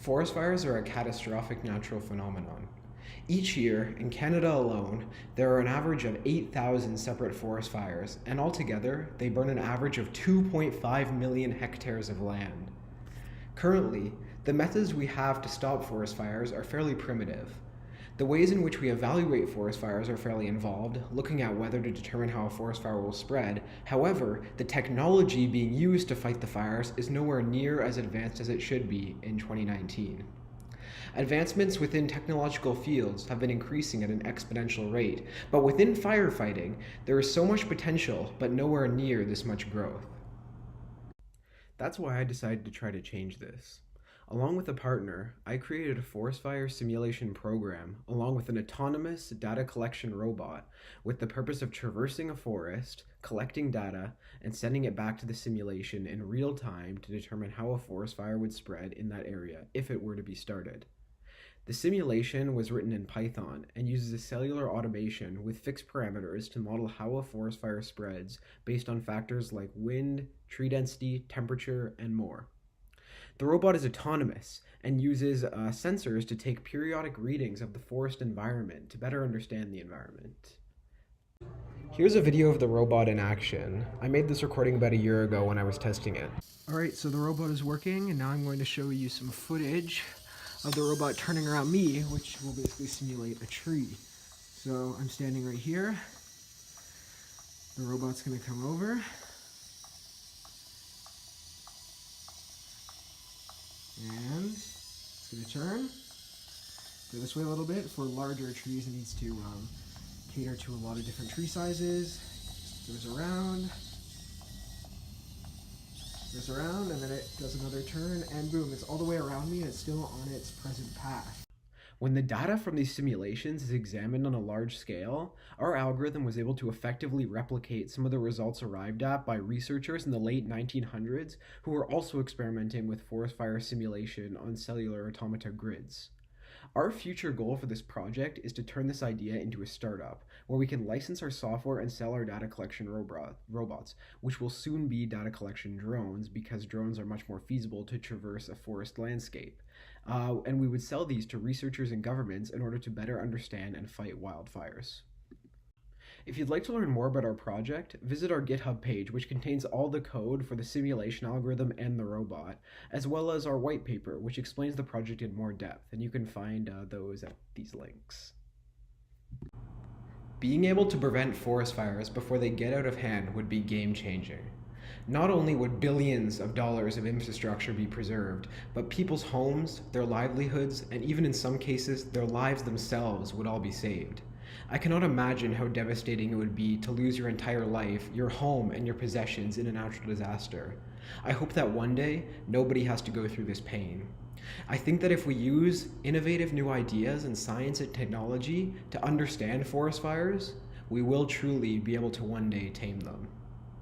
Forest fires are a catastrophic natural phenomenon. Each year, in Canada alone, there are an average of 8,000 separate forest fires, and altogether, they burn an average of 2.5 million hectares of land. Currently, the methods we have to stop forest fires are fairly primitive. The ways in which we evaluate forest fires are fairly involved, looking at weather to determine how a forest fire will spread. However, the technology being used to fight the fires is nowhere near as advanced as it should be in 2019. Advancements within technological fields have been increasing at an exponential rate, but within firefighting, there is so much potential, but nowhere near this much growth. That's why I decided to try to change this. Along with a partner, I created a forest fire simulation program along with an autonomous data collection robot with the purpose of traversing a forest, collecting data, and sending it back to the simulation in real time to determine how a forest fire would spread in that area if it were to be started. The simulation was written in Python and uses a cellular automation with fixed parameters to model how a forest fire spreads based on factors like wind, tree density, temperature, and more. The robot is autonomous and uses sensors to take periodic readings of the forest environment to better understand the environment. Here's a video of the robot in action. I made this recording about a year ago when I was testing it. Alright, so the robot is working, and now I'm going to show you some footage of the robot turning around me, which will basically simulate a tree. So I'm standing right here. The robot's going to come over. And it's going to turn, go this way a little bit. For larger trees, it needs to cater to a lot of different tree sizes. Just goes around, and then it does another turn, and boom, it's all the way around me, and it's still on its present path. When the data from these simulations is examined on a large scale, our algorithm was able to effectively replicate some of the results arrived at by researchers in the late 1900s who were also experimenting with forest fire simulation on cellular automata grids. Our future goal for this project is to turn this idea into a startup, where we can license our software and sell our data collection robots, which will soon be data collection drones because drones are much more feasible to traverse a forest landscape. And we would sell these to researchers and governments in order to better understand and fight wildfires. If you'd like to learn more about our project, visit our GitHub page, which contains all the code for the simulation algorithm and the robot, as well as our white paper, which explains the project in more depth, and you can find those at these links. Being able to prevent forest fires before they get out of hand would be game-changing. Not only would billions of dollars of infrastructure be preserved, but people's homes, their livelihoods, and even in some cases, their lives themselves would all be saved. I cannot imagine how devastating it would be to lose your entire life, your home, and your possessions in a natural disaster. I hope that one day, nobody has to go through this pain. I think that if we use innovative new ideas in science and technology to understand forest fires, we will truly be able to one day tame them.